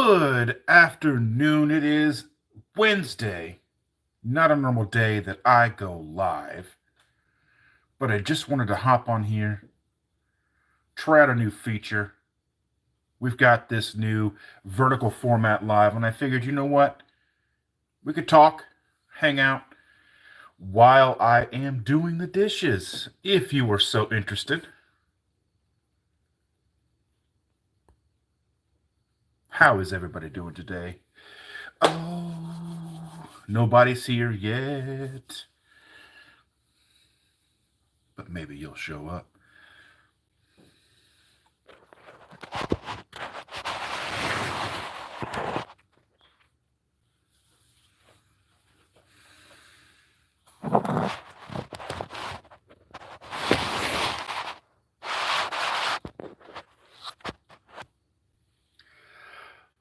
Good afternoon. It is Wednesday, not a normal day that I go live, but I just wanted to hop on here, try out a new feature. We've got this new vertical format live, and I figured, you know what? We could talk, hang out while I am doing the dishes, if you were so interested. How is everybody doing today? Oh, nobody's here yet. But maybe you'll show up.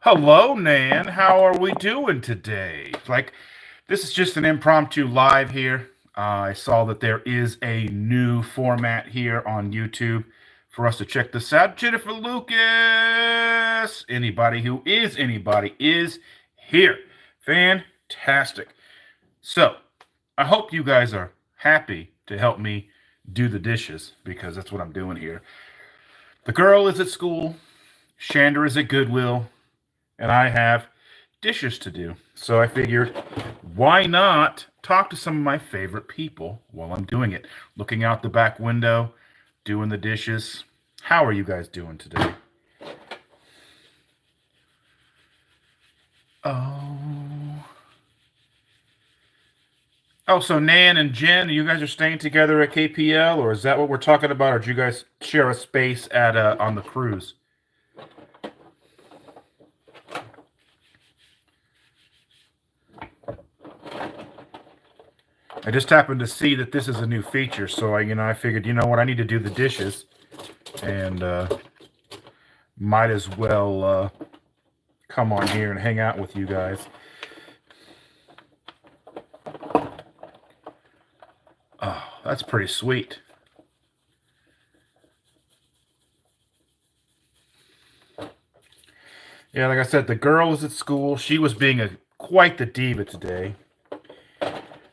Hello, Nan. How are we doing today? This is just an impromptu live here. I saw that there is a new format here on YouTube for us to check this out. Jennifer Lucas, anybody who is anybody is here. Fantastic. So, I hope you guys are happy to help me do the dishes because that's what I'm doing here. The girl is at school. Shander is at Goodwill. And I have dishes to do. So I figured, why not talk to some of my favorite people while I'm doing it? Looking out the back window, doing the dishes. How are you guys doing today? Oh, so Nan and Jen, you guys are staying together at KPL, or is that what we're talking about, or do you guys share a space at on the cruise? I just happened to see that this is a new feature, so I figured, you know what, I need to do the dishes, and might as well come on here and hang out with you guys. Oh, that's pretty sweet. Yeah, like I said, the girl was at school. She was being quite the diva today.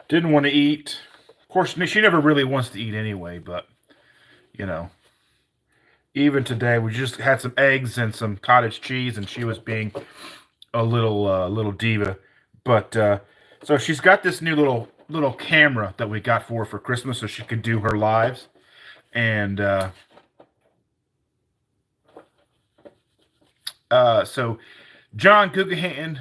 Didn't want to eat. Of course, she never really wants to eat anyway, but, even today, we just had some eggs and some cottage cheese, and she was being a little diva. But, so she's got this new little camera that we got for her for Christmas so she can do her lives. And, so, John Guggenheim,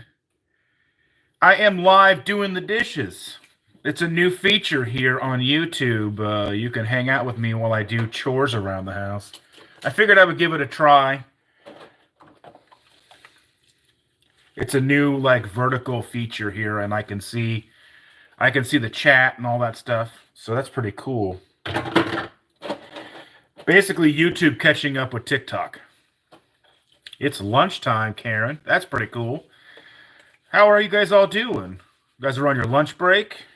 I am live doing the dishes. It's a new feature here on YouTube. You can hang out with me while I do chores around the house. I figured I would give it a try. It's a new vertical feature here, and I can see the chat and all that stuff. So that's pretty cool. Basically, YouTube catching up with TikTok. It's lunchtime, Karen. That's pretty cool. How are you guys all doing? You guys are on your lunch break?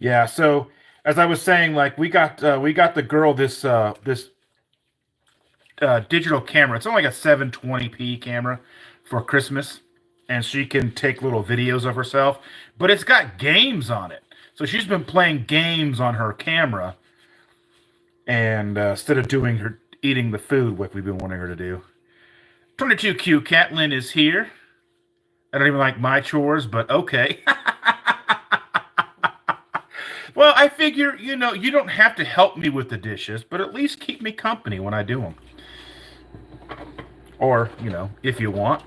Yeah, so as I was saying, we got the girl this digital camera. It's only like a 720p camera for Christmas, and she can take little videos of herself, but it's got games on it. So she's been playing games on her camera, and instead of eating the food like we've been wanting her to do. 22Q Catlin is here. I don't even like my chores, but okay. Well, I figure, you don't have to help me with the dishes, but at least keep me company when I do them. Or, if you want.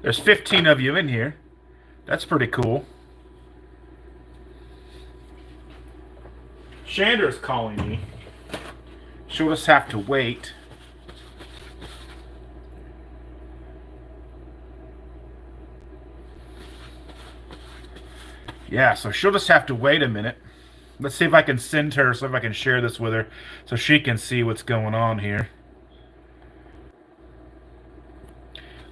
There's 15 of you in here. That's pretty cool. Shander's calling me. She'll just have to wait. Yeah, so she'll just have to wait a minute. Let's see if I can send her, so if I can share this with her, so she can see what's going on here.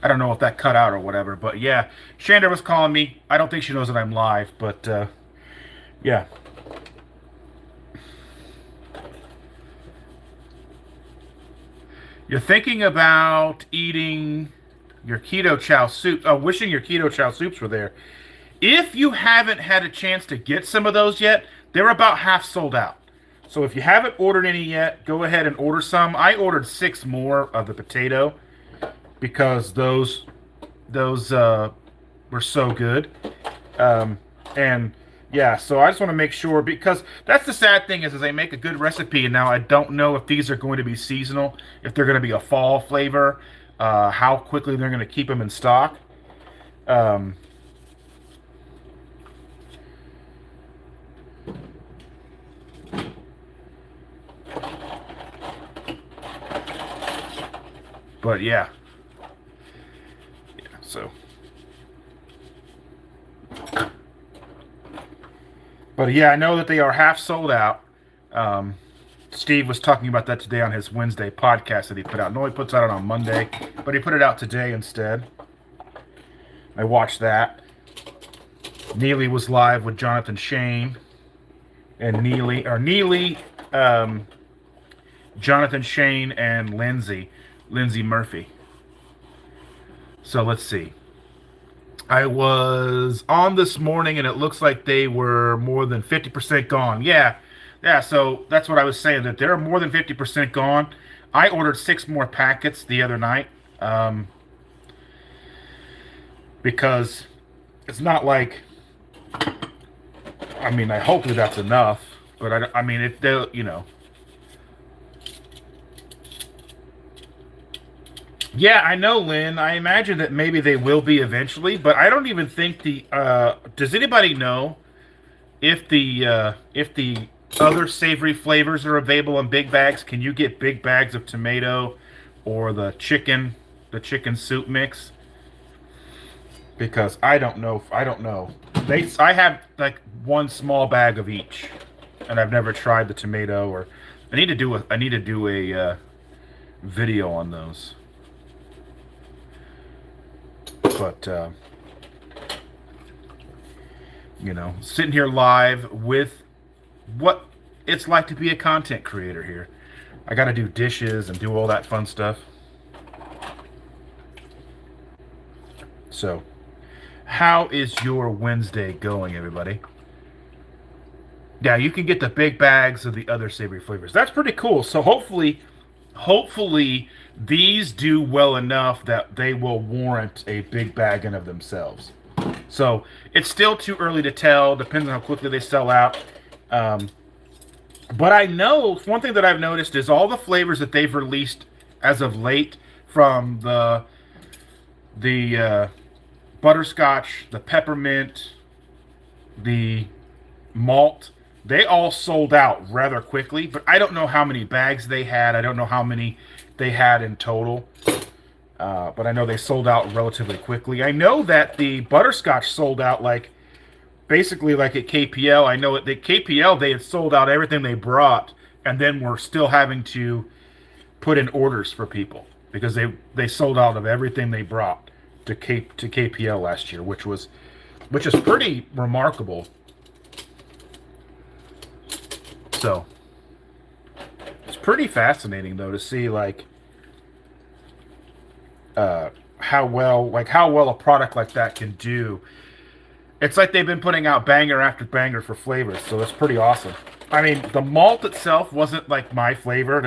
I don't know if that cut out or whatever, but yeah. Shander was calling me. I don't think she knows that I'm live, but yeah. You're thinking about eating your keto chow soup, wishing your keto chow soups were there. If you haven't had a chance to get some of those yet, they're about half sold out. So if you haven't ordered any yet, go ahead and order some. I ordered 6 more of the potato because those were so good. And yeah, so I just want to make sure, because that's the sad thing is they make a good recipe, and now I don't know if these are going to be seasonal, if they're going to be a fall flavor, how quickly they're going to keep them in stock. Um, but yeah, so. But yeah, I know that they are half sold out. Um, Steve was talking about that today on his Wednesday podcast that he put out. No, he puts out on Monday, but he put it out today instead. I watched that. Neely was live with Jonathan Shane and Neely, Jonathan Shane, and Lindsay Murphy. So let's see. I was on this morning, and it looks like they were more than 50% gone. Yeah. So that's what I was saying, that they're more than 50% gone. I ordered 6 more packets the other night, because it's not like. I mean, I hope that that's enough, but I mean, if they, Yeah, I know, Lynn. I imagine that maybe they will be eventually, but I don't even think the. Does anybody know if the other savory flavors are available in big bags? Can you get big bags of tomato or the chicken soup mix? Because I don't know. I don't know. I have like one small bag of each, and I've never tried the tomato. Or I need to do a video on those. But sitting here live with what it's like to be a content creator here. I got to do dishes and do all that fun stuff. So, how is your Wednesday going, everybody? Yeah, you can get the big bags of the other savory flavors. That's pretty cool. So hopefully these do well enough that they will warrant a big bag in of themselves. So it's still too early to tell. Depends on how quickly they sell out. But I know one thing that I've noticed is all the flavors that they've released as of late, from the butterscotch, the peppermint, the malt, they all sold out rather quickly. But I don't know how many bags they had. I don't know how many they had in total. But I know they sold out relatively quickly. I know that the butterscotch sold out basically like at KPL. I know at the KPL they had sold out everything they brought, and then were still having to put in orders for people because they sold out of everything they brought to KPL last year, which is pretty remarkable. So it's pretty fascinating though to see how well a product like that can do. It's like they've been putting out banger after banger for flavors, so it's pretty awesome. I mean, the malt itself wasn't like my flavor.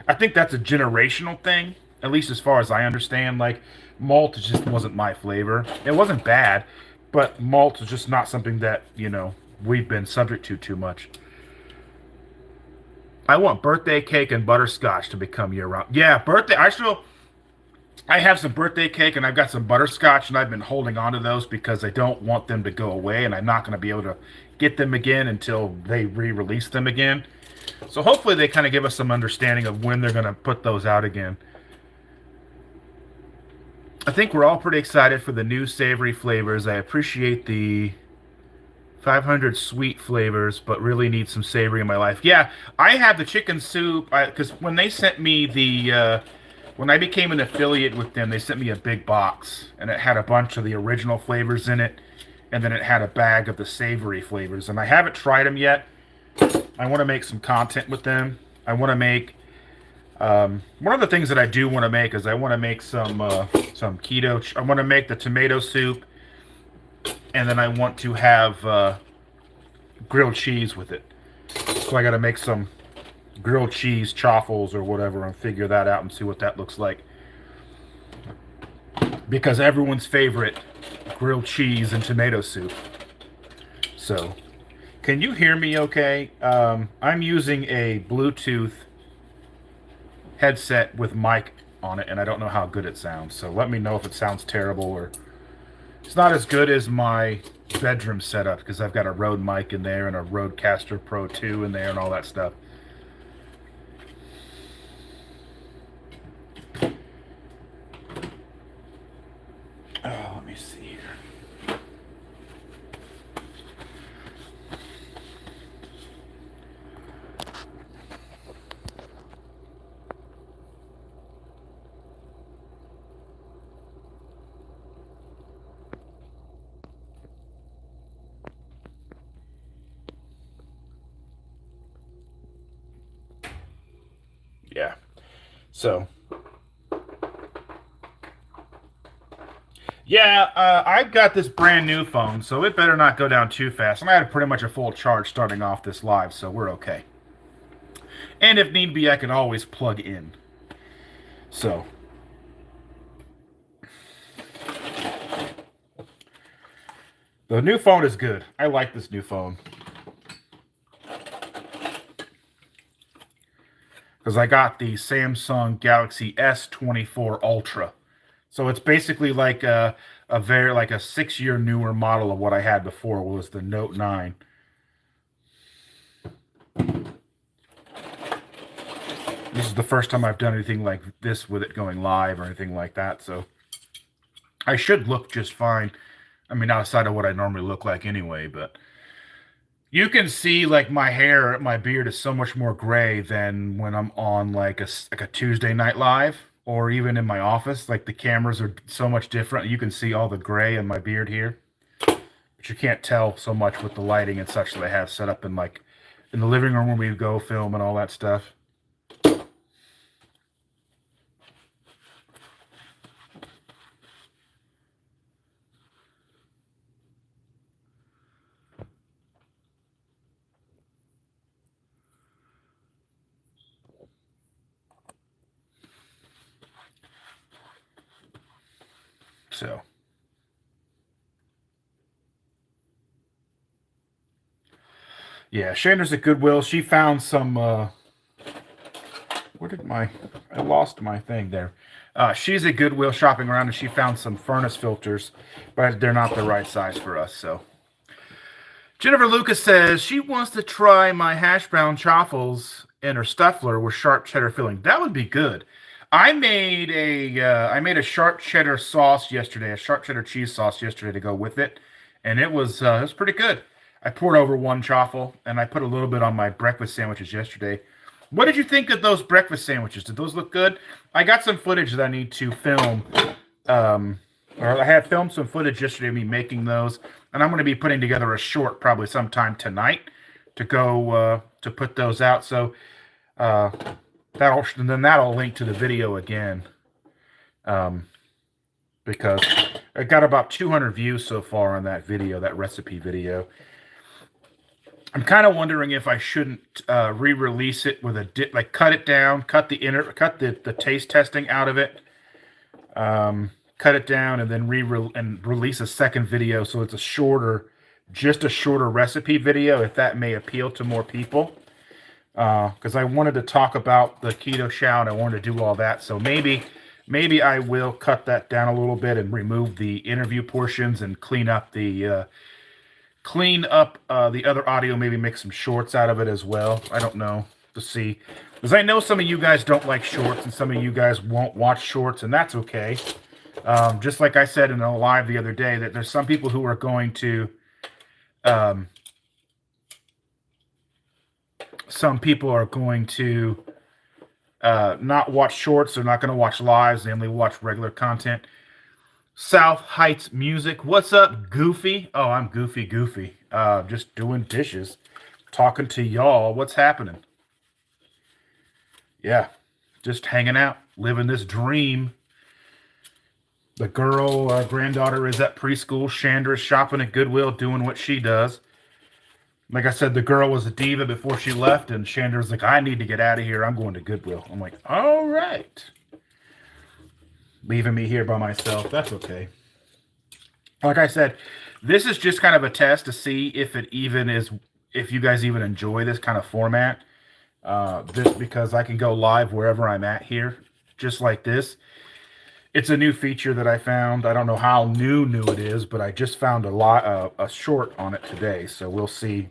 I think that's a generational thing, at least as far as I understand. Like, malt just wasn't my flavor. It wasn't bad, but malt is just not something that, we've been subject to too much. I want birthday cake and butterscotch to become year-round. Yeah, birthday. I have some birthday cake and I've got some butterscotch, and I've been holding on to those because I don't want them to go away, and I'm not going to be able to get them again until they re-release them again. So hopefully they kind of give us some understanding of when they're going to put those out again. I think we're all pretty excited for the new savory flavors. I appreciate the 500 sweet flavors, but really need some savory in my life. Yeah, I have the chicken soup, because when they sent me when I became an affiliate with them, they sent me a big box, and it had a bunch of the original flavors in it, and then it had a bag of the savory flavors, and I haven't tried them yet. I want to make some content with them. I want to make One of the things that I do want to make is I want to make some keto. I want to make the tomato soup, and then I want to have grilled cheese with it. So I got to make some grilled cheese chaffles or whatever and figure that out and see what that looks like. Because everyone's favorite grilled cheese and tomato soup. So, can you hear me okay? I'm using a Bluetooth headset with mic on it, and I don't know how good it sounds. So let me know if it sounds terrible or it's not as good as my bedroom setup because I've got a Rode mic in there and a Rodecaster Pro 2 in there and all that stuff. Oh, let me see here. Yeah. So, yeah, I've got this brand new phone, so it better not go down too fast. And I had pretty much a full charge starting off this live, so we're okay. And if need be, I can always plug in. So, the new phone is good. I like this new phone. Because I got the Samsung Galaxy S24 Ultra. So it's basically like a 6-year newer model of what I had before was the Note 9. This is the first time I've done anything like this with it going live or anything like that, so I should look just fine. I mean, outside of what I normally look like anyway, but you can see like my hair, my beard is so much more gray than when I'm on like a Tuesday night live or even in my office. Like the cameras are so much different. You can see all the gray in my beard here, but you can't tell so much with the lighting and such that I have set up in the living room where we go film and all that stuff. So, yeah, Shandra's at Goodwill. She found some, I lost my thing there. She's at Goodwill shopping around and she found some furnace filters, but they're not the right size for us, so. Jennifer Lucas says she wants to try my hash brown chaffles in her stuffler with sharp cheddar filling. That would be good. I made a sharp cheddar sauce yesterday, a sharp cheddar cheese sauce yesterday to go with it, and it was pretty good. I poured over one chaffle, and I put a little bit on my breakfast sandwiches yesterday. What did you think of those breakfast sandwiches? Did those look good? I got some footage that I need to film. Or I had filmed some footage yesterday of me making those, and I'm going to be putting together a short probably sometime tonight to go to put those out. So that'll link to the video again, because I got about 200 views so far on that video, that recipe video. I'm kind of wondering if I shouldn't re-release it with cut it down, cut the taste testing out of it, cut it down, and then release a second video so it's just a shorter recipe video, if that may appeal to more people. Because I wanted to talk about the keto chow and I wanted to do all that, so maybe I will cut that down a little bit and remove the interview portions and clean up the other audio, maybe make some shorts out of it as well. I don't know, to see. Because I know some of you guys don't like shorts and some of you guys won't watch shorts, and that's okay. Just like I said in a live the other day, that there's some people who are going to not watch shorts. They're not going to watch lives. They only watch regular content. South Heights Music. What's up, Goofy? Oh, I'm Goofy. Just doing dishes. Talking to y'all. What's happening? Yeah. just hanging out, living this dream. The girl, our granddaughter, is at preschool. Chandra's shopping at Goodwill, doing what she does. Like I said, the girl was a diva before she left, and Chandra's like, I need to get out of here. I'm going to Goodwill. I'm like, all right. Leaving me here by myself. That's okay. Like I said, this is just kind of a test to see if it even is, if you guys even enjoy this kind of format. This because I can go live wherever I'm at here, just like this. It's a new feature that I found. I don't know how new it is, but I just found a short on it today, so we'll see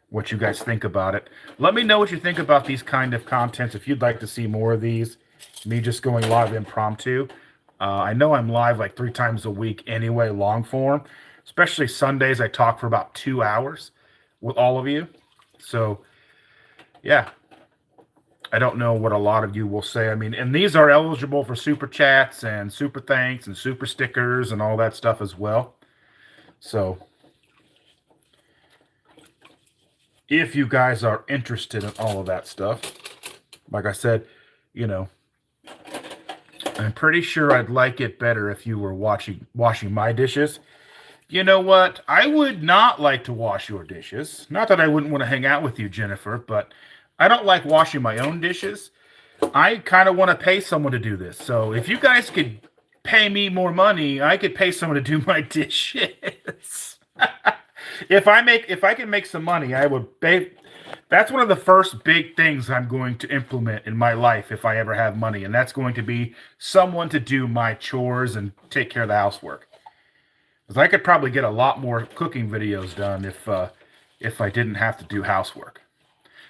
what you guys think about it. Let me know what you think about these kind of contents. If you'd like to see more of these, me just going live impromptu. I know I'm live like 3 times a week anyway, long form. Especially Sundays, I talk for about 2 hours with all of you. So, yeah. I don't know what a lot of you will say. I mean, and these are eligible for super chats and super thanks and super stickers and all that stuff as well. So, if you guys are interested in all of that stuff, like I said, you know, I'm pretty sure I'd like it better if you were washing my dishes. You know what? I would not like to wash your dishes. Not that I wouldn't want to hang out with you, Jennifer, but I don't like washing my own dishes. I kind of want to pay someone to do this. So if you guys could pay me more money, I could pay someone to do my dishes. If I can make some money, I would pay. That's one of the first big things I'm going to implement in my life if I ever have money, and that's going to be someone to do my chores and take care of the housework. Because I could probably get a lot more cooking videos done if I didn't have to do housework.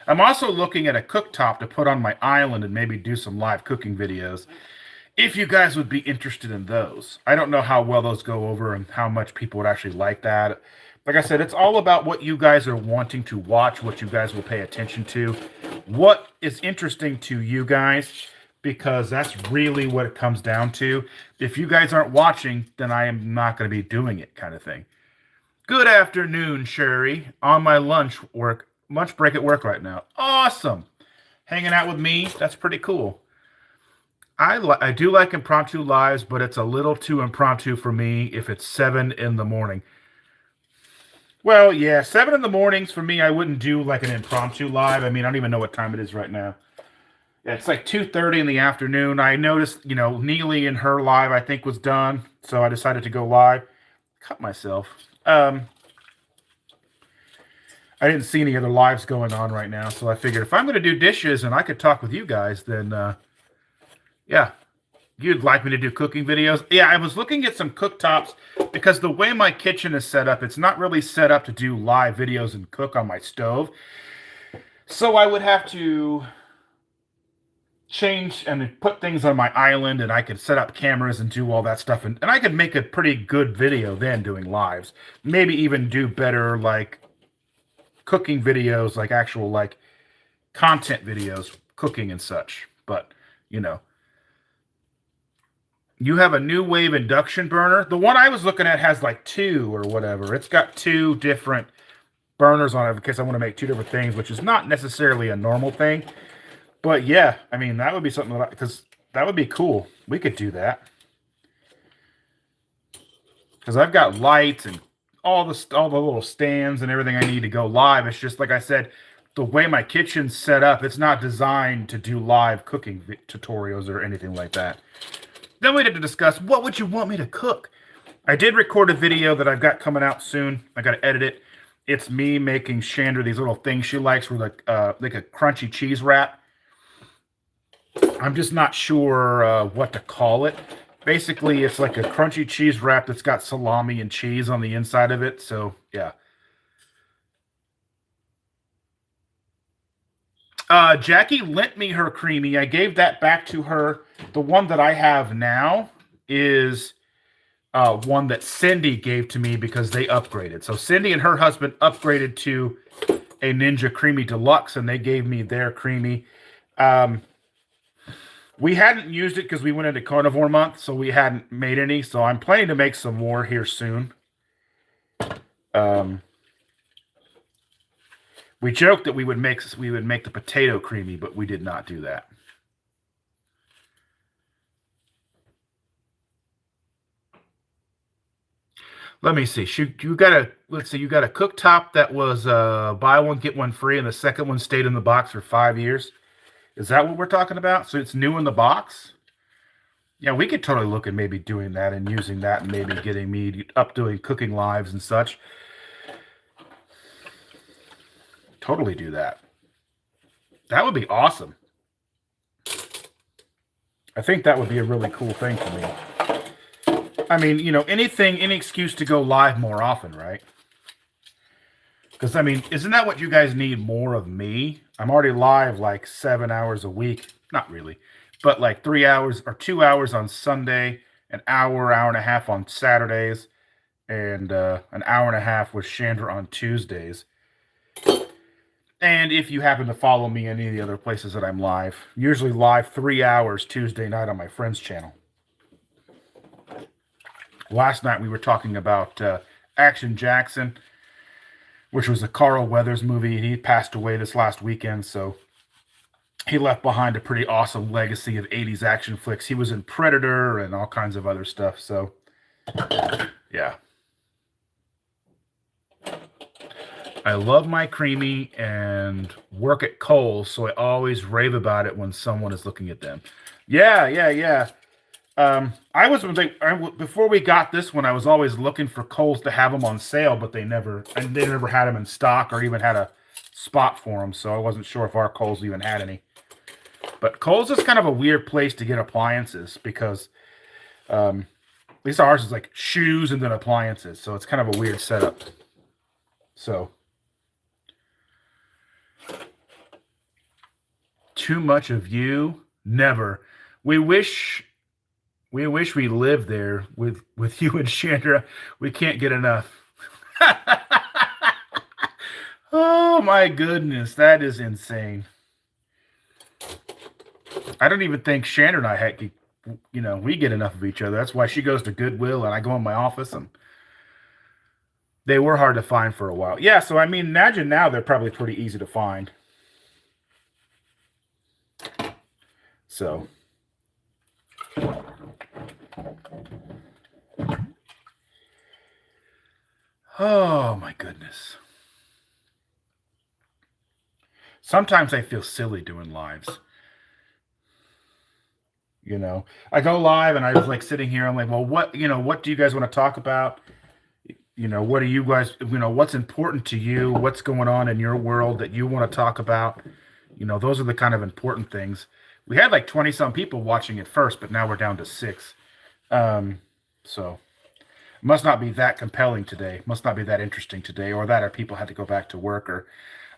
I'm also looking at a cooktop to put on my island and maybe do some live cooking videos. If you guys would be interested in those. I don't know how well those go over and how much people would actually like that. Like I said, it's all about what you guys are wanting to watch, what you guys will pay attention to, what is interesting to you guys, because that's really what it comes down to. If you guys aren't watching, then I am not going to be doing it, kind of thing. Good afternoon, Sherry. On my lunch break at work right now. Awesome. Hanging out with me. That's pretty cool. I do like impromptu lives, but it's a little too impromptu for me if it's 7 in the morning. Well, yeah, 7 in the mornings for me, I wouldn't do like an impromptu live. I mean, I don't even know what time it is right now. Yeah, it's like 2:30 in the afternoon. I noticed, Neely and her live, I think, was done. So I decided to go live. Cut myself. I didn't see any other lives going on right now, so I figured if I'm going to do dishes and I could talk with you guys, then, yeah, you'd like me to do cooking videos. Yeah, I was looking at some cooktops because the way my kitchen is set up, it's not really set up to do live videos and cook on my stove. So I would have to change and put things on my island, and I could set up cameras and do all that stuff. And I could make a pretty good video then doing lives. Maybe even do better, like, cooking videos, like actual like content videos, cooking and such. But you have a new wave induction burner. The one I was looking at has like 2 or whatever. It's got 2 different burners on it because I want to make 2 different things, which is not necessarily a normal thing. But yeah, I mean, that would be something because that would be cool. We could do that because I've got lights and all the little stands and everything I need to go live. It's just like I said, the way my kitchen's set up, it's not designed to do live cooking tutorials or anything like that. Then we had to discuss, what would you want me to cook? I did record a video that I've got coming out soon. I got to edit it. It's me making Chandra these little things she likes with like a crunchy cheese wrap. I'm just not sure what to call it. Basically, it's like a crunchy cheese wrap that's got salami and cheese on the inside of it. So, yeah. Jackie lent me her creamy. I gave that back to her. The one that I have now is one that Cindy gave to me because they upgraded. So Cindy and her husband upgraded to a Ninja Creamy Deluxe, and they gave me their creamy. We hadn't used it because we went into carnivore month, so we hadn't made any. So I'm planning to make some more here soon. We joked that we would make the potato creamy, but we did not do that. Let me see. You got a let's see. You got a cooktop that was buy one get one free, and the second one stayed in the box for 5 years. Is that what we're talking about? So it's new in the box. Yeah, we could totally look at maybe doing that and using that, and maybe getting me up doing cooking lives and such. Totally do that. That would be awesome. I think that would be a really cool thing for me. I mean, any excuse to go live more often, right? Because, I mean, isn't that what you guys need more of me? I'm already live like 7 hours a week. Not really, but like 3 hours or 2 hours on Sunday, an hour, hour and a half on Saturdays, and an hour and a half with Chandra on Tuesdays. And if you happen to follow me in any of the other places that I'm live, usually live 3 hours Tuesday night on my friend's channel. Last night we were talking about Action Jackson, which was a Carl Weathers movie. He passed away this last weekend, so he left behind a pretty awesome legacy of 80s action flicks. He was in Predator and all kinds of other stuff, so yeah. I love my creamy and work at Kohl's, so I always rave about it when someone is looking at them. Yeah. Before we got this one, I was always looking for Kohl's to have them on sale, but they never had them in stock or even had a spot for them, so I wasn't sure if our Kohl's even had any. But Kohl's is kind of a weird place to get appliances because at least ours is like shoes and then appliances, so it's kind of a weird setup. So too much of you? Never. We wish we lived there with you and Chandra. We can't get enough. Oh my goodness, that is insane. I don't even think Chandra and I we get enough of each other. That's why she goes to Goodwill and I go in my office, and they were hard to find for a while. Yeah, so I mean, imagine now they're probably pretty easy to find. So oh my goodness. Sometimes I feel silly doing lives. I go live and I was like sitting here. I'm like, well, what do you guys want to talk about? What do you guys, what's important to you? What's going on in your world that you want to talk about? Those are the kind of important things. We had like 20 some people watching at first, but now we're down to 6. So it must not be that compelling today. Must not be that interesting today, or that our people had to go back to work. Or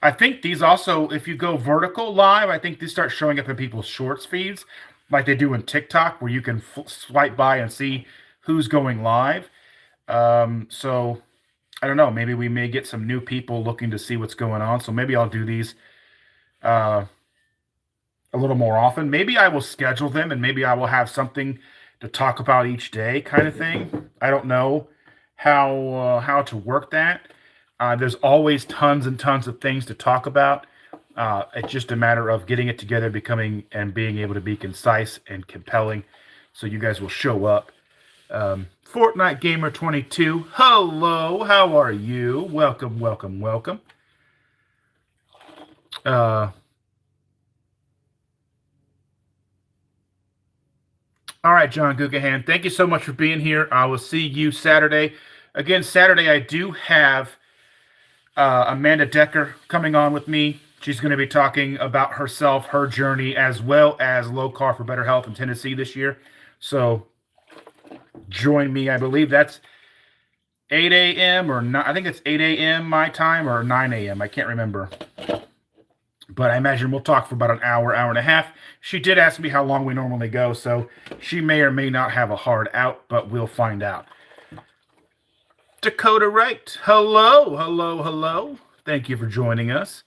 I think these also, if you go vertical live, I think these start showing up in people's shorts feeds like they do in TikTok, where you can swipe by and see who's going live. So I don't know, maybe we may get some new people looking to see what's going on. So maybe I'll do these a little more often. Maybe I will schedule them, and maybe I will have something to talk about each day, kind of thing. I don't know how to work that. There's always tons and tons of things to talk about. It's just a matter of getting it together, becoming and being able to be concise and compelling, so you guys will show up. Fortnite Gamer 22, hello, how are you? Welcome. All right, John Gugahan, thank you so much for being here. I will see you Saturday. Again, Saturday I do have Amanda Decker coming on with me. She's going to be talking about herself, her journey, as well as low carb for better health in Tennessee this year. So join me. I believe that's 8 a.m. or not. I think it's 8 a.m. my time, or 9 a.m. I can't remember. But I imagine we'll talk for about an hour, hour and a half. She did ask me how long we normally go, so she may or may not have a hard out, but we'll find out. Dakota Wright, hello. Thank you for joining us.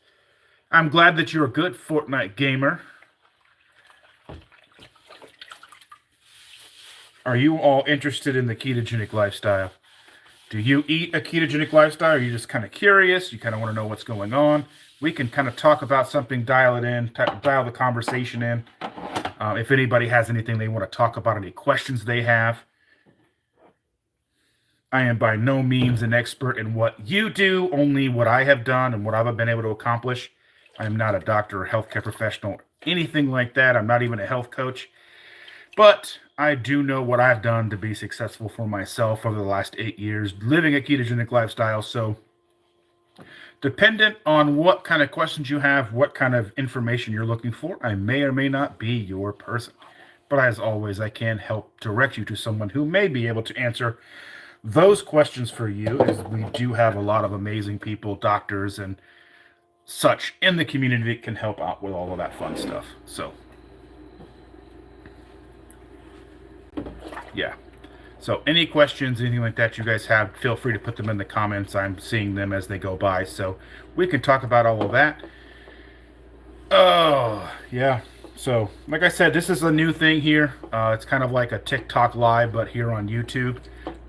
I'm glad that you're a good Fortnite gamer. Are you all interested in the ketogenic lifestyle? Do you eat a ketogenic lifestyle? Or are you just kind of curious? You kind of want to know what's going on? We can kind of talk about something, dial it in, dial the conversation in. If anybody has anything they want to talk about, any questions they have. I am by no means an expert in what you do, only what I have done and what I've been able to accomplish. I am not a doctor or healthcare professional, anything like that. I'm not even a health coach. But I do know what I've done to be successful for myself over the last 8 years living a ketogenic lifestyle. So, dependent on what kind of questions you have, what kind of information you're looking for, I may or may not be your person. But as always, I can help direct you to someone who may be able to answer those questions for you, as we do have a lot of amazing people, doctors and such in the community that can help out with all of that fun stuff. So, yeah. So any questions, anything like that you guys have, feel free to put them in the comments. I'm seeing them as they go by, so we can talk about all of that. Oh, yeah. So, like I said, this is a new thing here. It's kind of like a TikTok live, but here on YouTube.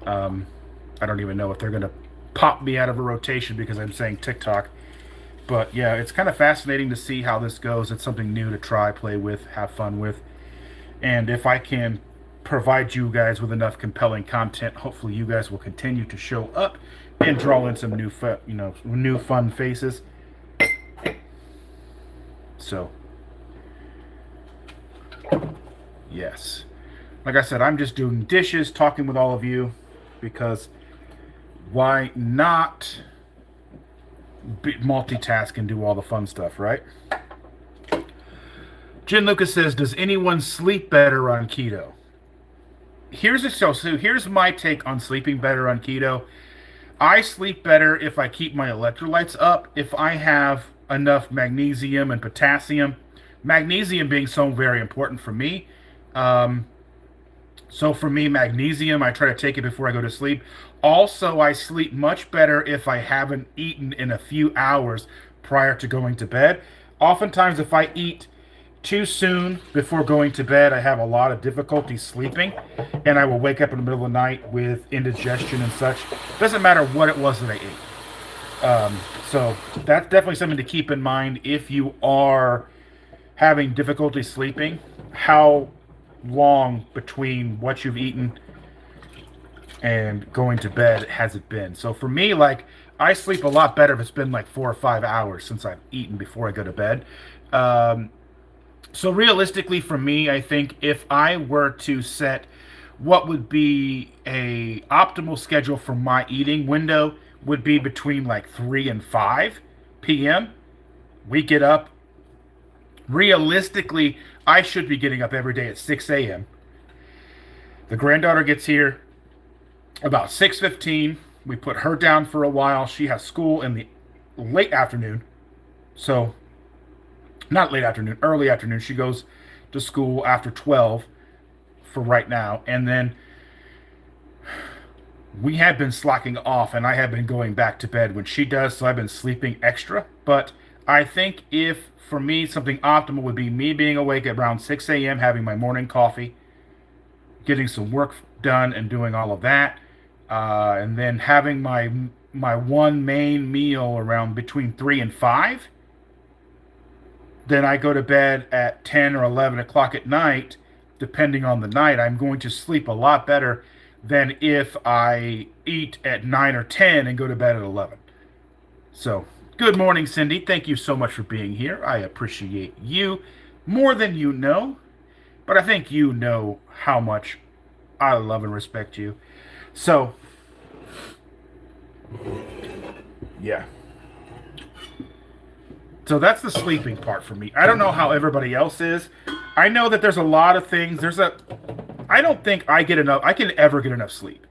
I don't even know if they're going to pop me out of a rotation because I'm saying TikTok. But yeah, it's kind of fascinating to see how this goes. It's something new to try, play with, have fun with. And if I can provide you guys with enough compelling content, hopefully you guys will continue to show up and draw in some new fun faces. So, yes. Like I said, I'm just doing dishes, talking with all of you, because why not multitask and do all the fun stuff, right? Jen Lucas says, does anyone sleep better on keto? Here's my take on sleeping better on keto. I sleep better if I keep my electrolytes up, if I have enough magnesium and potassium. Magnesium being so very important for me. So for me, magnesium, I try to take it before I go to sleep. Also, I sleep much better if I haven't eaten in a few hours prior to going to bed. Oftentimes, if I eat too soon before going to bed, I have a lot of difficulty sleeping, and I will wake up in the middle of the night with indigestion and such. Doesn't matter what it was that I ate. So that's definitely something to keep in mind if you are having difficulty sleeping. How long between what you've eaten and going to bed has it been? So for me, like, I sleep a lot better if it's been like 4 or 5 hours since I've eaten before I go to bed. So realistically for me, I think if I were to set what would be a optimal schedule for my eating window would be between like 3 and 5 p.m. We get up. Realistically, I should be getting up every day at 6 a.m. The granddaughter gets here about 6:15. We put her down for a while. She has school in the late afternoon. So, not late afternoon, early afternoon. She goes to school after 12 for right now. And then we have been slacking off, and I have been going back to bed when she does, so I've been sleeping extra. But I think if, for me, something optimal would be me being awake at around 6 a.m., having my morning coffee, getting some work done and doing all of that, and then having my one main meal around between 3 and 5. Then I go to bed at 10 or 11 o'clock at night, depending on the night. I'm going to sleep a lot better than if I eat at 9 or 10 and go to bed at 11. So, good morning, Cindy. Thank you so much for being here. I appreciate you more than you know, but I think you know how much I love and respect you. So, yeah. So that's the sleeping part for me. I don't know how everybody else is. I know that there's a lot of things. I don't think I can ever get enough sleep.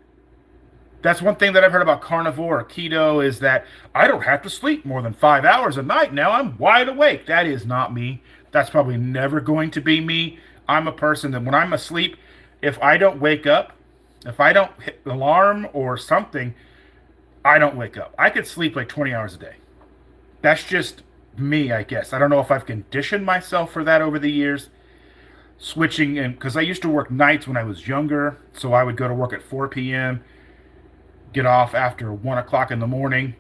That's one thing that I've heard about carnivore or keto, is that I don't have to sleep more than 5 hours a night. Now I'm wide awake. That is not me. That's probably never going to be me. I'm a person that when I'm asleep, if I don't wake up, if I don't hit the alarm or something, I don't wake up. I could sleep like 20 hours a day. That's just me, I guess. I don't know if I've conditioned myself for that over the years. Switching in, because I used to work nights when I was younger, so I would go to work at 4 p.m., get off after 1 o'clock in the morning.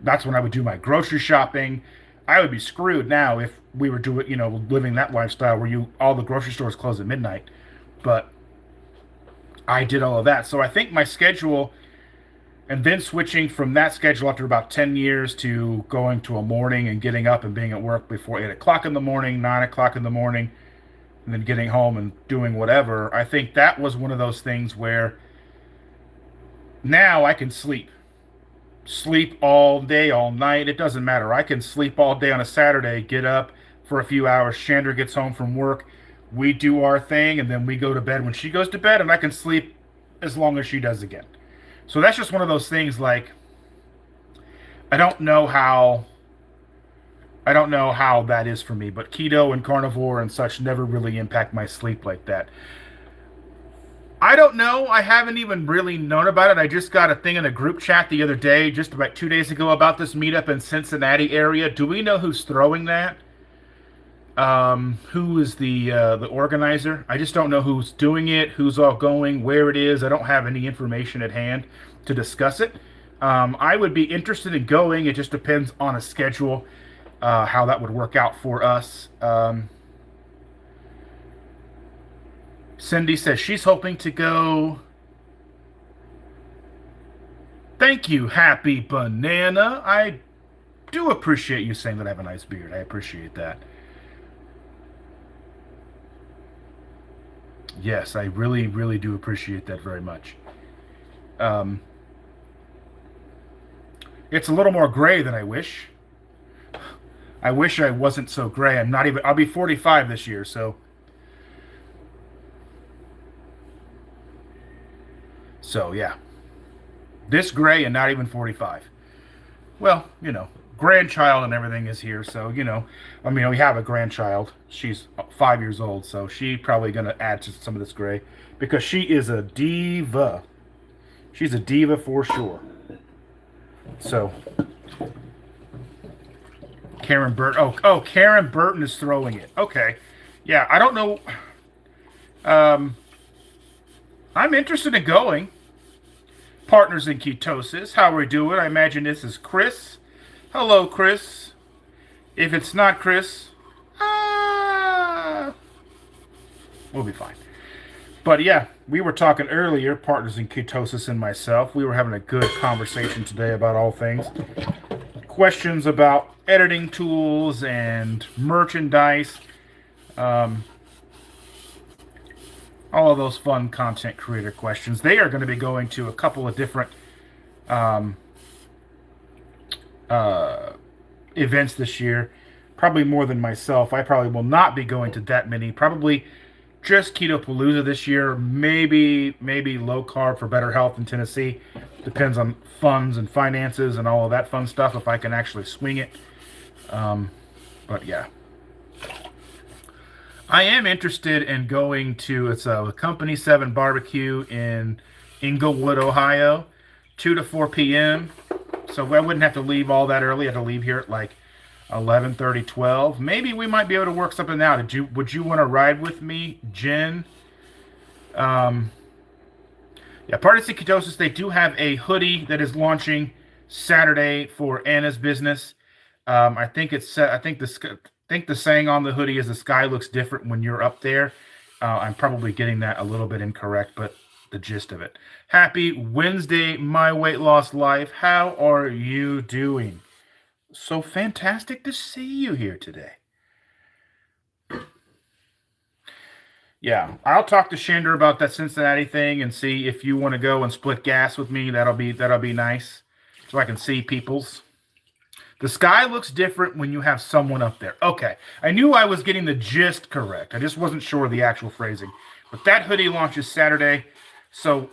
That's when I would do my grocery shopping. I would be screwed now if we were doing, living that lifestyle where all the grocery stores close at midnight. But I did all of that. So I think my schedule and then switching from that schedule after about 10 years to going to a morning and getting up and being at work before 8 o'clock in the morning, 9 o'clock in the morning, and then getting home and doing whatever. I think that was one of those things where now I can sleep all day, all night. It doesn't matter. I can sleep all day on a Saturday, get up for a few hours. Chandra gets home from work. We do our thing, and then we go to bed when she goes to bed, and I can sleep as long as she does again. So that's just one of those things. Like, I don't know how that is for me, but keto and carnivore and such never really impact my sleep like that. I don't know. I haven't even really known about it. I just got a thing in a group chat the other day, just about 2 days ago, about this meetup in Cincinnati area. Do we know who's throwing that? Who is the organizer? I just don't know who's doing it, who's all going, where it is. I don't have any information at hand to discuss it. I would be interested in going. It just depends on a schedule, how that would work out for us. Cindy says she's hoping to go. Thank you, Happy Banana. I do appreciate you saying that I have a nice beard. I appreciate that. Yes, I really, really do appreciate that very much. It's a little more gray than I wish. I wish I wasn't so gray. I'll be 45 this year, so. So, yeah. This gray and not even 45. Well, grandchild and everything is here, so, we have a grandchild. She's 5 years old, so she's probably going to add to some of this gray because she is a diva. She's a diva for sure. So, Karen Burton. Oh, Karen Burton is throwing it. Okay. Yeah, I don't know. I'm interested in going. Partners in Ketosis. How are we doing? I imagine this is Chris. Hello, Chris. If it's not Chris, we'll be fine. But yeah, we were talking earlier, Partners in Ketosis and myself. We were having a good conversation today about all things. Questions about editing tools and merchandise. All of those fun content creator questions. They are going to be going to a couple of different events this year. Probably more than myself. I probably will not be going to that many. Probably just Keto Palooza this year. Maybe low carb for better health in Tennessee. Depends on funds and finances and all of that fun stuff, if I can actually swing it. But yeah. I am interested in going to, it's a Company 7 barbecue in Inglewood, Ohio, 2 to 4 p.m. So I wouldn't have to leave all that early. I have to leave here at like 11:30, 12. Maybe we might be able to work something out. Would you want to ride with me, Jen? Yeah, Partners in Ketosis, they do have a hoodie that is launching Saturday for Anna's business. I think the saying on the hoodie is the sky looks different when you're up there. I'm probably getting that a little bit incorrect, but the gist of it. Happy Wednesday, My Weight Loss Life. How are you doing? So fantastic to see you here today. Yeah, I'll talk to Chandra about that Cincinnati thing and see if you want to go and split gas with me. That'll be nice, so I can see people's. The sky looks different when you have someone up there. Okay, I knew I was getting the gist correct. I just wasn't sure of the actual phrasing. But that hoodie launches Saturday, so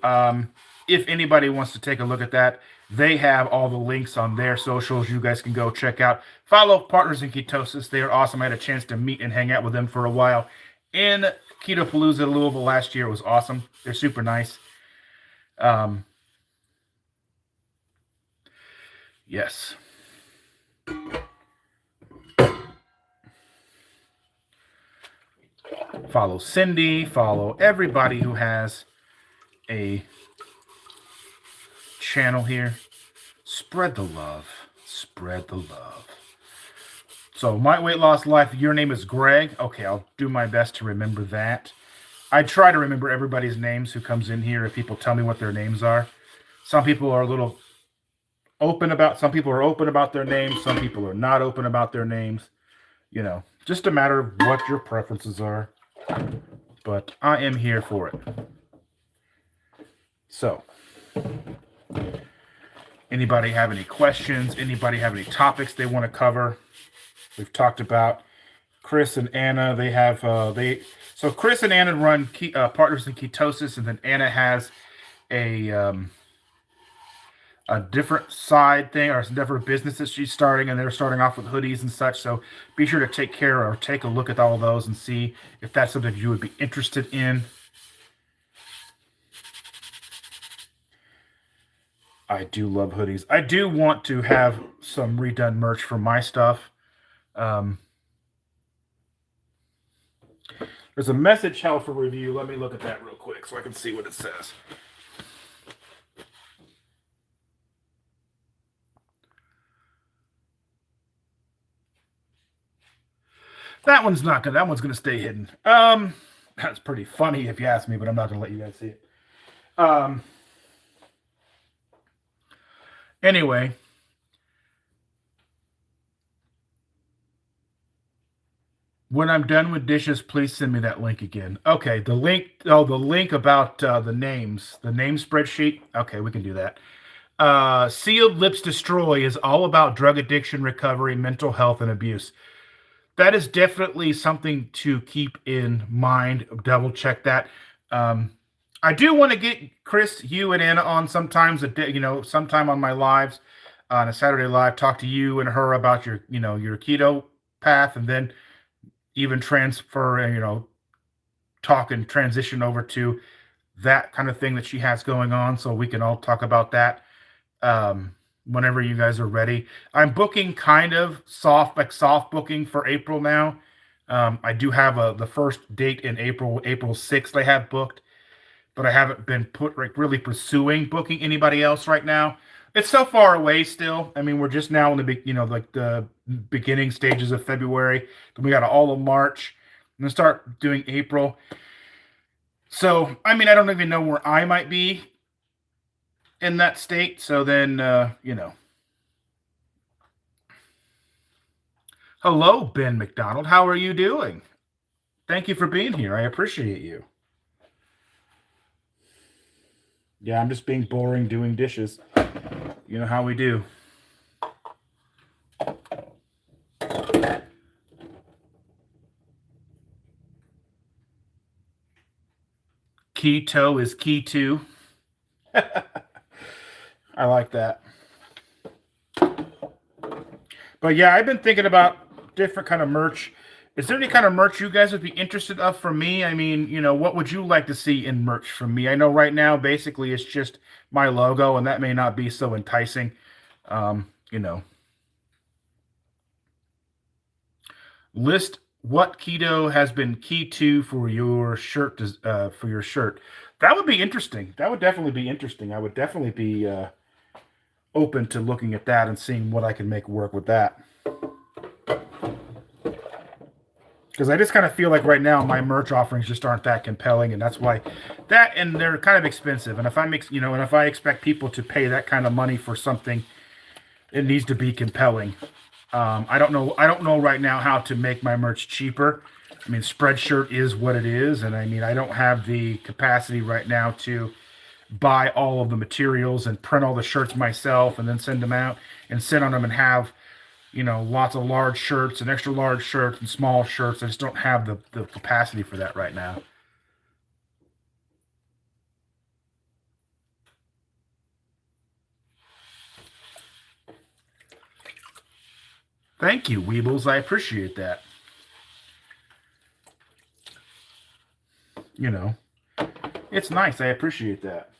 if anybody wants to take a look at that, they have all the links on their socials. You guys can go check out. Follow Partners in Ketosis. They are awesome. I had a chance to meet and hang out with them for a while in Keto Palooza, Louisville last year. It was awesome. They're super nice. Yes. Follow Cindy. Follow everybody who has a channel here. Spread the love. Spread the love. So, My Weight Loss Life, your name is Greg. Okay, I'll do my best to remember that. I try to remember everybody's names who comes in here if people tell me what their names are. Some people are a little open about, some people are open about their names, some people are not open about their names. Just a matter of what your preferences are. But I am here for it. So, anybody have any questions? Anybody have any topics they want to cover? We've talked about Chris and Anna. They have so Chris and Anna run Partners in Ketosis, and then Anna has a different side thing or some different business that she's starting, and they're starting off with hoodies and such. So be sure to take a look at all of those and see if that's something you would be interested in. I do love hoodies. I do want to have some redone merch for my stuff. There's a message held for review. Let me look at that real quick so I can see what it says. That one's not good. That one's going to stay hidden. That's pretty funny if you ask me, but I'm not going to let you guys see it. Anyway, when I'm done with dishes, please send me that link again. Okay, the link. Oh, the link about the names, the name spreadsheet. Okay, we can do that. Sealed Lips Destroy is all about drug addiction, recovery, mental health, and abuse. That is definitely something to keep in mind. Double check that. I do want to get Chris, you, and Anna on sometimes sometime on my lives, on a Saturday live, talk to you and her about your keto path, and then even transfer and talk and transition over to that kind of thing that she has going on, so we can all talk about that whenever you guys are ready. I'm booking kind of soft booking for April now. I do have the first date in April 6th I have booked, but I haven't been really pursuing booking anybody else right now. It's so far away still. I mean, we're just now in the beginning stages of February. Then we got all of March. I'm gonna start doing April. So, I mean, I don't even know where I might be in that state. So then, Hello, Ben McDonald. How are you doing? Thank you for being here. I appreciate you. Yeah, I'm just being boring doing dishes. You know how we do. Keto is key too. I like that. But yeah, I've been thinking about different kind of merch. Is there any kind of merch you guys would be interested of from me? I mean, what would you like to see in merch from me? I know right now, basically, it's just my logo, and that may not be so enticing. List what keto has been key to for your shirt. That would be interesting. That would definitely be interesting. I would definitely be open to looking at that and seeing what I can make work with that. Because I just kind of feel like right now my merch offerings just aren't that compelling, and that's why and they're kind of expensive. And if I expect people to pay that kind of money for something, it needs to be compelling. I don't know right now how to make my merch cheaper. I mean, Spreadshirt is what it is, and I mean, I don't have the capacity right now to buy all of the materials and print all the shirts myself and then send them out and sit on them and have lots of large shirts and extra large shirts and small shirts. I just don't have the capacity for that right now. Thank you, Weebles. I appreciate that. It's nice. I appreciate that.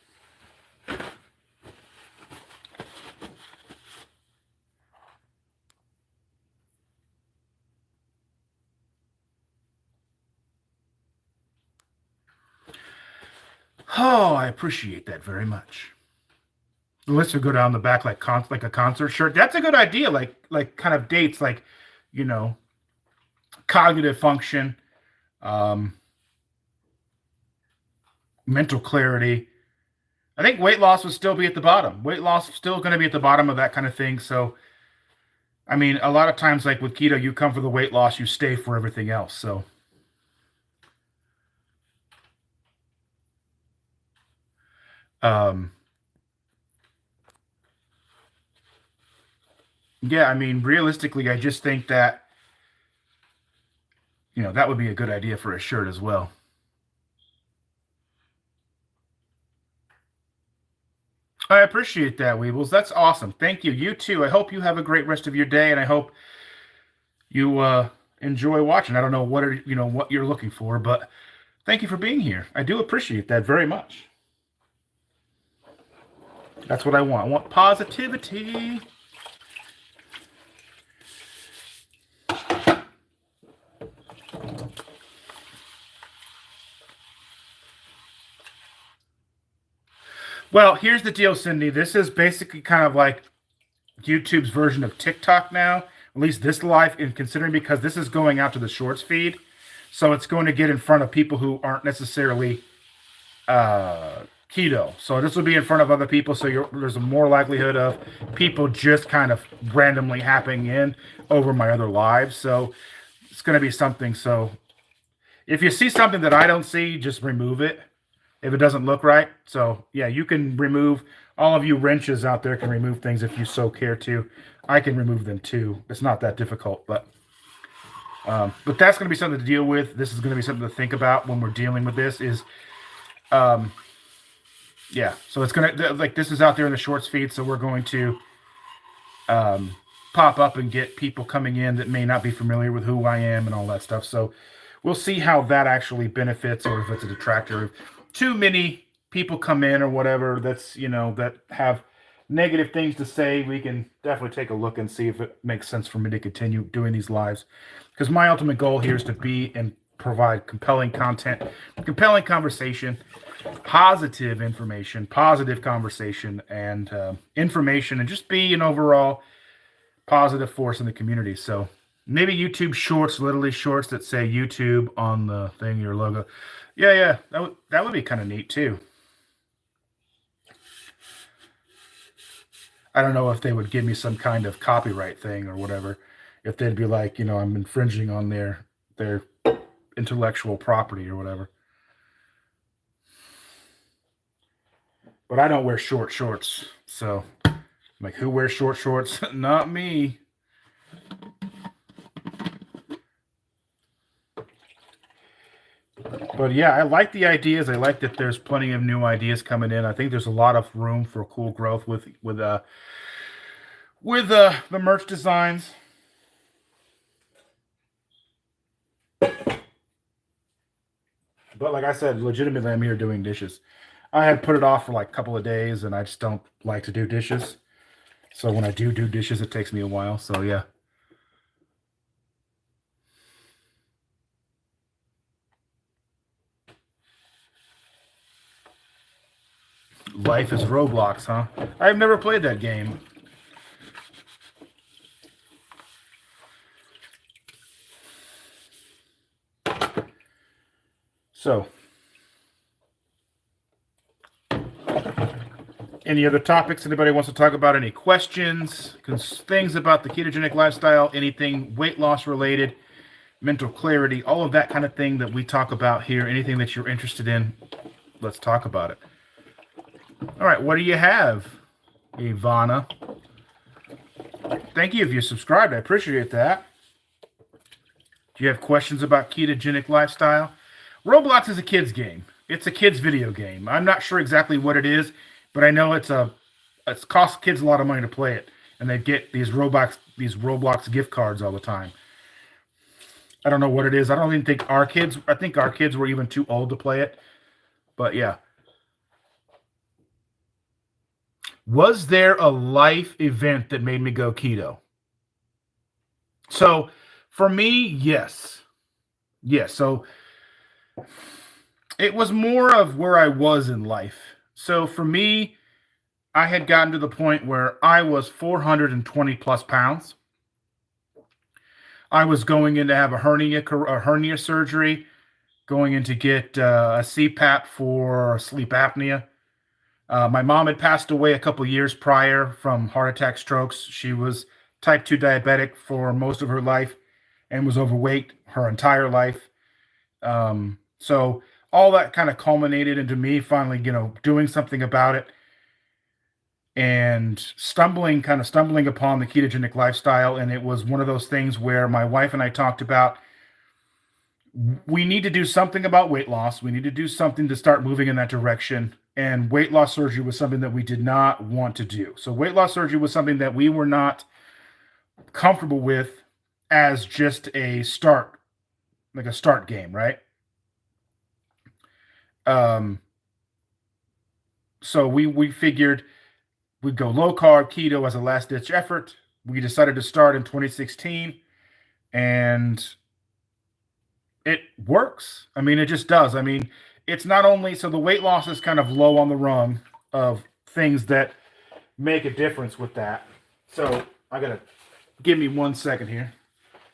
Oh, I appreciate that very much. Let's go down the back like a concert shirt. That's a good idea. Like kind of dates like, cognitive function, mental clarity, I think weight loss would still be at the bottom. Weight loss is still going to be at the bottom of that kind of thing. So, I mean, a lot of times, like with keto, you come for the weight loss, you stay for everything else. So, um, yeah, I mean, realistically, I just think that, that would be a good idea for a shirt as well. I appreciate that, Weebles. That's awesome. Thank you. You too. I hope you have a great rest of your day, and I hope you enjoy watching. I don't know what you're looking for, but thank you for being here. I do appreciate that very much. That's what I want. I want positivity. Well, here's the deal, Cindy. This is basically kind of like YouTube's version of TikTok now, at least this live, and considering because this is going out to the shorts feed, so it's going to get in front of people who aren't necessarily keto. So this will be in front of other people, so there's a more likelihood of people just kind of randomly happening in over my other lives. So it's going to be something. So if you see something that I don't see, just remove it if it doesn't look right. So yeah, you can remove, all of you wrenches out there can remove things if you so care to. I can remove them too. It's not that difficult, but that's going to be something to deal with. This is going to be something to think about when we're dealing with this is, yeah. So it's going to, like, this is out there in the shorts feed. So we're going to pop up and get people coming in that may not be familiar with who I am and all that stuff. So we'll see how that actually benefits, or if it's a detractor. If too many people come in or whatever, that's, that have negative things to say, we can definitely take a look and see if it makes sense for me to continue doing these lives. Because my ultimate goal here is to be and provide compelling content, compelling conversation, positive information, positive conversation, and information, and just be an overall positive force in the community. So maybe YouTube shorts, literally shorts that say YouTube on the thing, your logo. Yeah, that would be kind of neat too. I don't know if they would give me some kind of copyright thing or whatever. If they'd be like, I'm infringing on their intellectual property or whatever. But I don't wear short shorts, so I'm like, who wears short shorts? Not me. But yeah, I like the ideas. I like that there's plenty of new ideas coming in. I think there's a lot of room for cool growth with the merch designs. But like I said, legitimately, I'm here doing dishes. I had put it off for like a couple of days, and I just don't like to do dishes. So when I do dishes, it takes me a while. So yeah. Life is Roblox, huh? I've never played that game. So, any other topics anybody wants to talk about? Any questions? Things about the ketogenic lifestyle? Anything weight loss related? Mental clarity? All of that kind of thing that we talk about here. Anything that you're interested in? Let's talk about it. All right, what do you have, Ivana? Thank you if you subscribed. I appreciate that. Do you have questions about ketogenic lifestyle? Roblox is a kid's game. It's a kid's video game. I'm not sure exactly what it is, but I know it's costs kids a lot of money to play it, and they get these Roblox gift cards all the time. I don't know what it is. I don't even think our kids. I think our kids were even too old to play it. But yeah. Was there a life event that made me go keto? So for me, yes. Yes. So it was more of where I was in life. So for me, I had gotten to the point where I was 420 plus pounds. I was going in to have a hernia surgery, going in to get a CPAP for sleep apnea. My mom had passed away a couple years prior from heart attack strokes. She was type 2 diabetic for most of her life and was overweight her entire life. So all that kind of culminated into me finally, doing something about it and stumbling upon the ketogenic lifestyle. And it was one of those things where my wife and I talked about we need to do something about weight loss. We need to do something to start moving in that direction. And weight loss surgery was something that we did not want to do. So weight loss surgery was something that we were not comfortable with as just a start, like a start game, right? Um, so we figured we'd go low carb keto as a last ditch effort. We decided to start in 2016, and it works. I mean, it just does. I mean, it's not only so the weight loss is kind of low on the rung of things that make a difference with that. So I gotta give me 1 second here.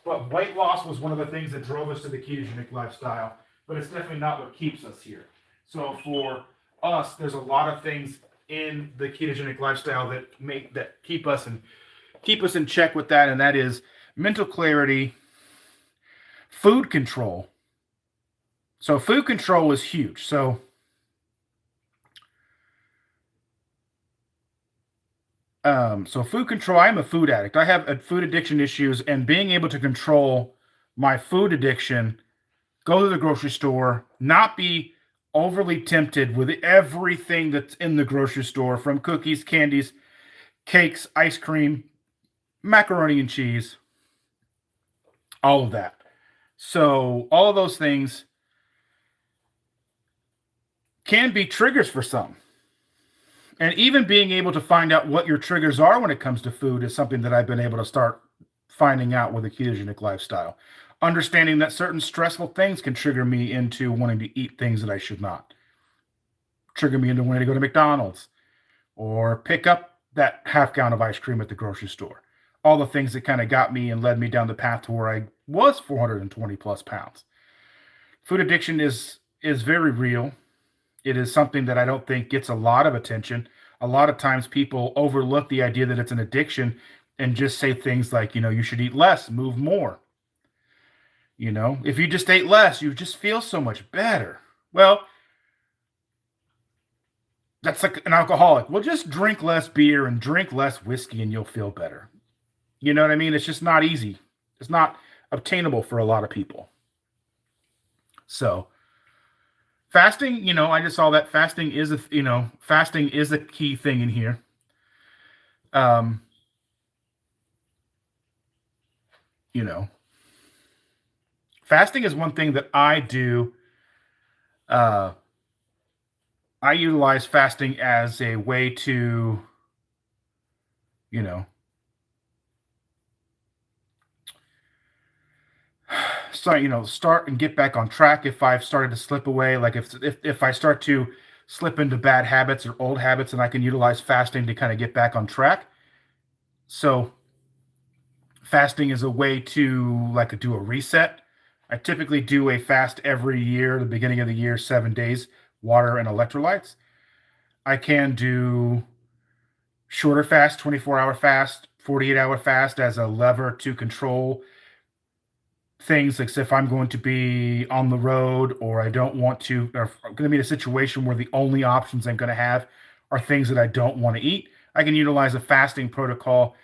But weight loss was one of the things that drove us to the ketogenic lifestyle, but it's definitely not what keeps us here. So for us, there's a lot of things in the ketogenic lifestyle that keep us in check with that, and that is mental clarity, food control. So food control is huge. So food control, I'm a food addict. I have food addiction issues, and being able to control my food addiction, go to the grocery store, not be overly tempted with everything that's in the grocery store, from cookies, candies, cakes, ice cream, macaroni and cheese, all of that. So all of those things can be triggers for some. And even being able to find out what your triggers are when it comes to food is something that I've been able to start finding out with a ketogenic lifestyle. Understanding that certain stressful things can trigger me into wanting to eat things that I should not. Trigger me into wanting to go to McDonald's or pick up that half gallon of ice cream at the grocery store. All the things that kind of got me and led me down the path to where I was 420 plus pounds. Food addiction is very real. It is something that I don't think gets a lot of attention. A lot of times people overlook the idea that it's an addiction and just say things like, you should eat less, move more. If you just ate less, you just feel so much better. Well, that's like an alcoholic. Well, just drink less beer and drink less whiskey and you'll feel better. You know what I mean? It's just not easy. It's not obtainable for a lot of people. So fasting, I just saw that fasting is a key thing in here. Fasting is one thing that I do. I utilize fasting as a way to, start and get back on track if I've started to slip away. Like if I start to slip into bad habits or old habits, and I can utilize fasting to kind of get back on track. So fasting is a way to do a reset. I typically do a fast every year, the beginning of the year, 7 days, water and electrolytes. I can do shorter fast, 24-hour fast, 48-hour fast as a lever to control things, like if I'm going to be on the road or I don't want to, or I'm going to be in a situation where the only options I'm going to have are things that I don't want to eat. I can utilize a fasting protocol,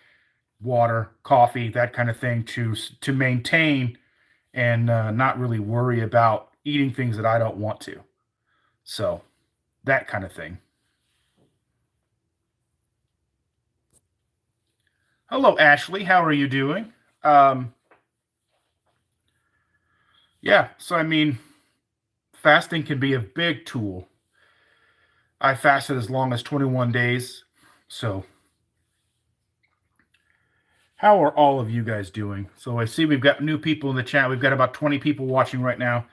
water, coffee, that kind of thing to maintain and not really worry about eating things that I don't want to. So that kind of thing. Hello, Ashley. How are you doing? Yeah, so I mean, fasting can be a big tool. I fasted as long as 21 days. So how are all of you guys doing? So I see we've got new people in the chat. We've got about 20 people watching right now.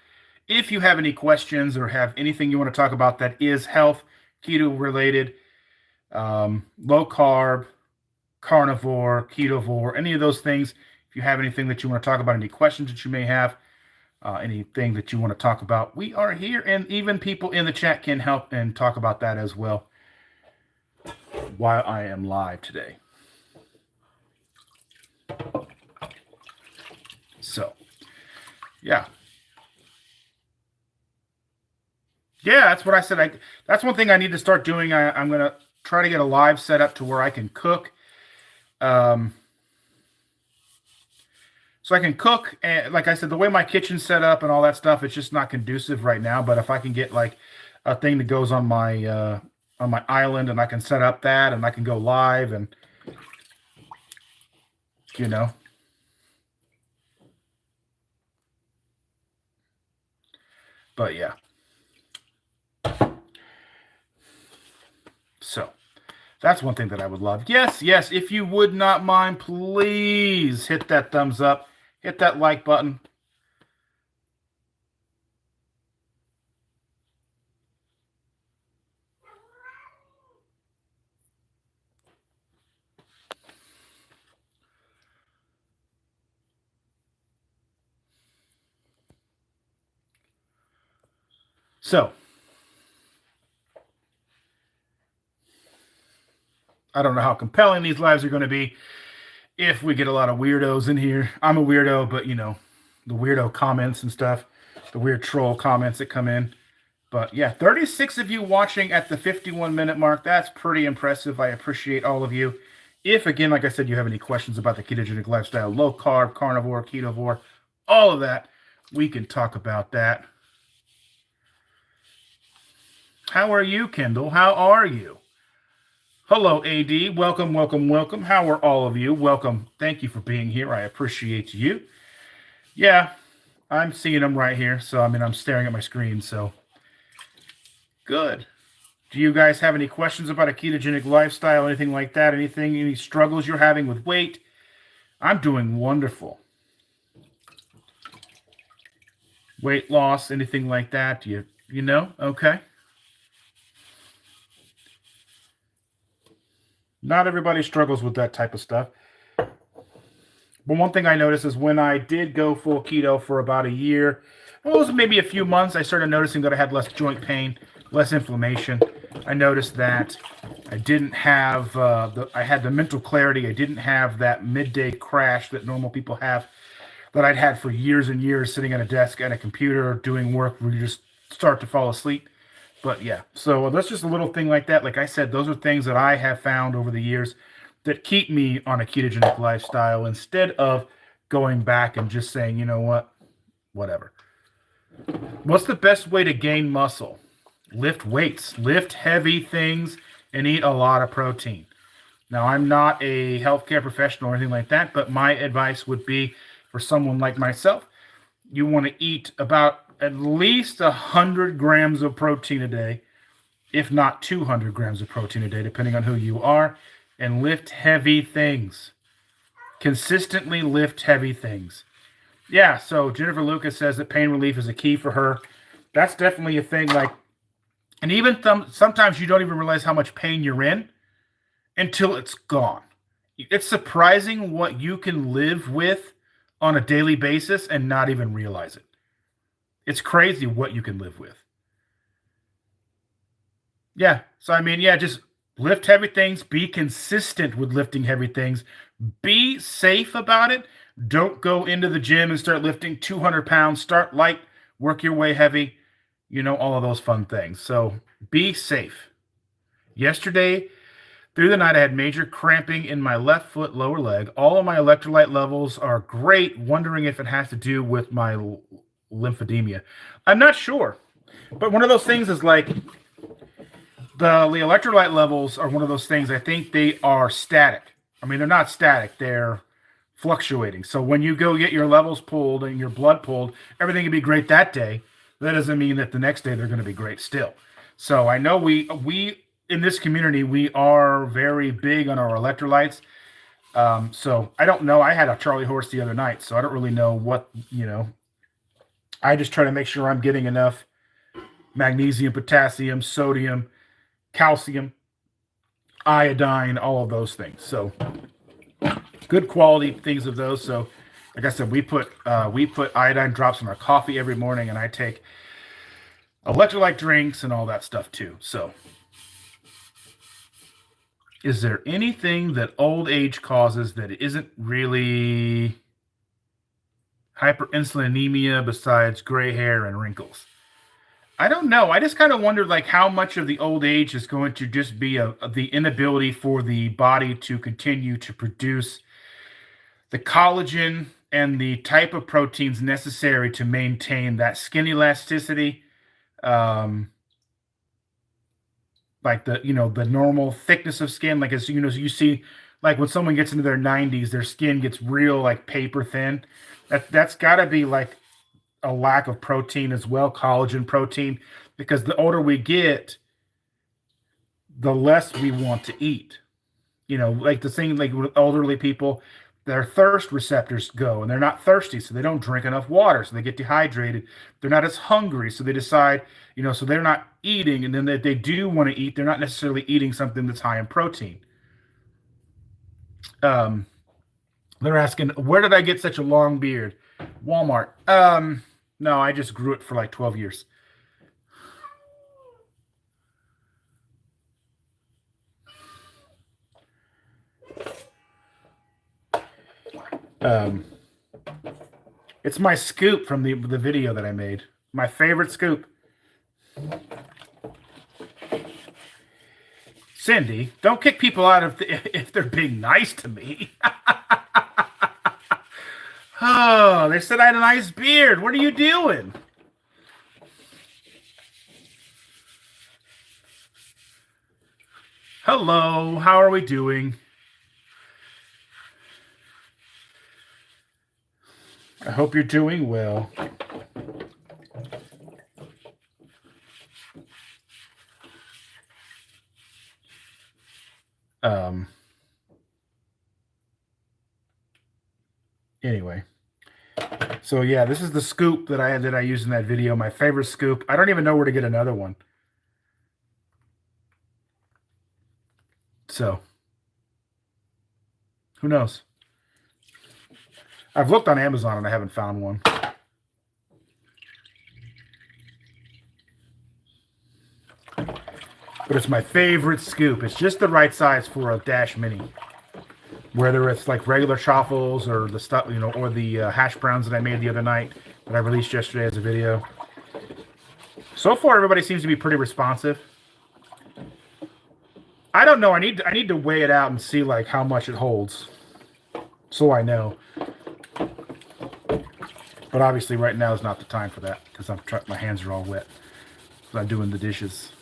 If you have any questions or have anything you want to talk about that is health, keto related, low carb, carnivore, ketovore, any of those things, if you have anything that you want to talk about, any questions that you may have, anything that you want to talk about, we are here, and even people in the chat can help and talk about that as well. while I am live today. So, yeah. Yeah, that's what I said. That's one thing I need to start doing. I'm going to try to get a live set up to where I can cook. So I can cook, and like I said, the way my kitchen's set up and all that stuff, it's just not conducive right now. But if I can get like a thing that goes on my island, and I can set up that, and I can go live, and you know. But yeah. So that's one thing that I would love. Yes, yes. If you would not mind, please hit that thumbs up, hit that like button. So, I don't know how compelling these lives are going to be if we get a lot of weirdos in here. I'm a weirdo, but you know, the weirdo comments and stuff, the weird troll comments that come in. But yeah, 36 of you watching at the 51-minute mark. That's pretty impressive. I appreciate all of you. If, again, like I said, you have any questions about the ketogenic lifestyle, low carb, carnivore, ketovore, all of that, we can talk about that. How are you, Kendall? How are you? Hello, AD. Welcome, welcome, welcome. How are all of you? Welcome. Thank you for being here. I appreciate you. Yeah, I'm seeing them right here. So, I mean, I'm staring at my screen. So, good. Do you guys have any questions about a ketogenic lifestyle, anything like that? Any struggles you're having with weight? I'm doing wonderful. Weight loss, anything like that? You know? Okay. Not everybody struggles with that type of stuff. But one thing I noticed is when I did go full keto for about a year, well, it was maybe a few months, I started noticing that I had less joint pain, less inflammation. I noticed that I didn't have, I had the mental clarity. I didn't have that midday crash that normal people have, that I'd had for years and years sitting at a desk at a computer doing work where you just start to fall asleep. But yeah, so that's just a little thing like that. Like I said, those are things that I have found over the years that keep me on a ketogenic lifestyle instead of going back and just saying, you know what, whatever. What's the best way to gain muscle? Lift weights, lift heavy things, and eat a lot of protein. Now, I'm not a healthcare professional or anything like that, but my advice would be for someone like myself, you want to eat about at least 100 grams of protein a day, if not 200 grams of protein a day, depending on who you are, and lift heavy things. Consistently lift heavy things. Yeah, so Jennifer Lucas says that pain relief is a key for her. That's definitely a thing. Like, and even sometimes you don't even realize how much pain you're in until it's gone. It's surprising what you can live with on a daily basis and not even realize it. It's crazy what you can live with. Yeah. So, I mean, yeah, just lift heavy things. Be consistent with lifting heavy things. Be safe about it. Don't go into the gym and start lifting 200 pounds. Start light, work your way heavy. You know, all of those fun things. So be safe. Yesterday, through the night, I had major cramping in my left foot, lower leg. All of my electrolyte levels are great. Wondering if it has to do with my lymphedema. I'm not sure. But one of those things is like the electrolyte levels are one of those things. I think they are static. I mean, they're not static. They're fluctuating. So when you go get your levels pulled and your blood pulled, everything can be great that day. That doesn't mean that the next day they're going to be great still. So I know we in this community, we are very big on our electrolytes. So I don't know. I had a Charlie horse the other night, so I don't really know what, you know. I just try to make sure I'm getting enough magnesium, potassium, sodium, calcium, iodine, all of those things. So good quality things of those. So like I said, we put iodine drops in our coffee every morning, and I take electrolyte drinks and all that stuff too. So Is there anything that old age causes that isn't really hyperinsulinemia besides gray hair and wrinkles? I don't know. I just kind of wondered like how much of the old age is going to just be the inability for the body to continue to produce the collagen and the type of proteins necessary to maintain that skin elasticity, um, like the normal thickness of skin. Like as you see, like when someone gets into their 90s, their skin gets real like paper thin. That's got to be like a lack of protein as well, collagen protein, because the older we get, the less we want to eat. Like the thing, like with elderly people, their thirst receptors go and they're not thirsty, so they don't drink enough water, so they get dehydrated. They're not as hungry, so they decide, so they're not eating, and then they do want to eat. They're not necessarily eating something that's high in protein. Um, they're asking, where did I get such a long beard? Walmart. No, I just grew it for like 12 years. It's my scoop from the video that I made. My favorite scoop. Cindy, don't kick people out if they're being nice to me. Oh, they said I had a nice beard. What are you doing? Hello, how are we doing? I hope you're doing well. Anyway, so yeah, this is the scoop that I used in that video. My favorite scoop. I don't even know where to get another one. So, who knows? I've looked on Amazon and I haven't found one. But it's my favorite scoop. It's just the right size for a Dash Mini. Whether it's like regular chaffles or the stuff, or the hash browns that I made the other night that I released yesterday as a video. So far, everybody seems to be pretty responsive. I don't know. I need to weigh it out and see like how much it holds, so I know. But obviously, right now is not the time for that because my hands are all wet. So I'm doing the dishes.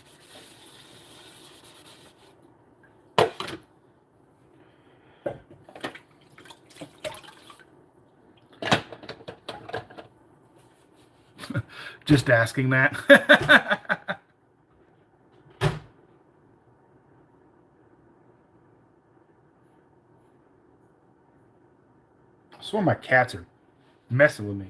Just asking that. I swear my cats are messing with me.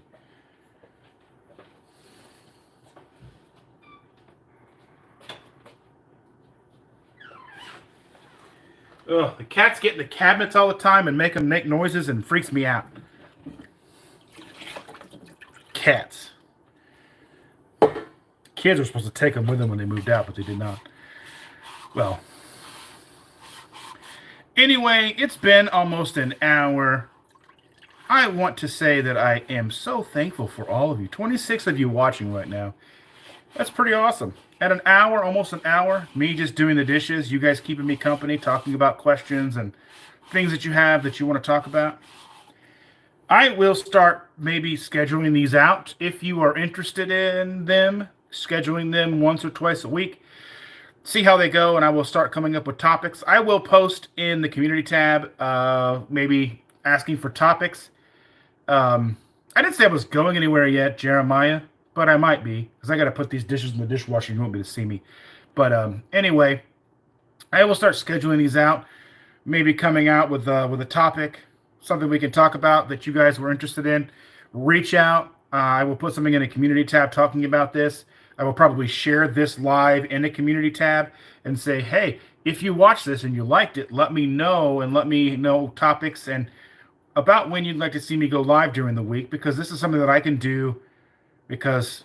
Ugh, the cats get in the cabinets all the time and make them make noises and freaks me out. Cats. Kids were supposed to take them with them when they moved out, but they did not. Well, anyway, it's been almost an hour. I want to say that I am so thankful for all of you. 26 of you watching right now. That's pretty awesome. At an hour, almost an hour, me just doing the dishes, you guys keeping me company, talking about questions and things that you have that you want to talk about. I will start maybe scheduling these out if you are interested in them, scheduling them once or twice a week. See how they go, and I will start coming up with topics. I will post in the community tab, maybe asking for topics. I didn't say I was going anywhere yet, Jeremiah, but I might be because I got to put these dishes in the dishwasher. You won't be able to see me. But anyway, I will start scheduling these out, maybe coming out with a topic, something we can talk about that you guys were interested in. Reach out. I will put something in a community tab talking about this. I will probably share this live in a community tab and say, hey, if you watched this and you liked it, let me know and let me know topics and about when you'd like to see me go live during the week, because this is something that I can do because,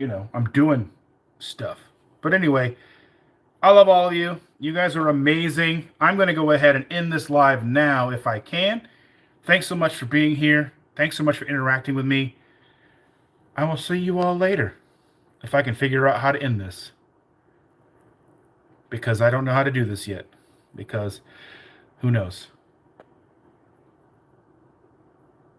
I'm doing stuff. But anyway, I love all of you. You guys are amazing. I'm going to go ahead and end this live now if I can. Thanks so much for being here. Thanks so much for interacting with me. I will see you all later if I can figure out how to end this. Because I don't know how to do this yet. Because who knows?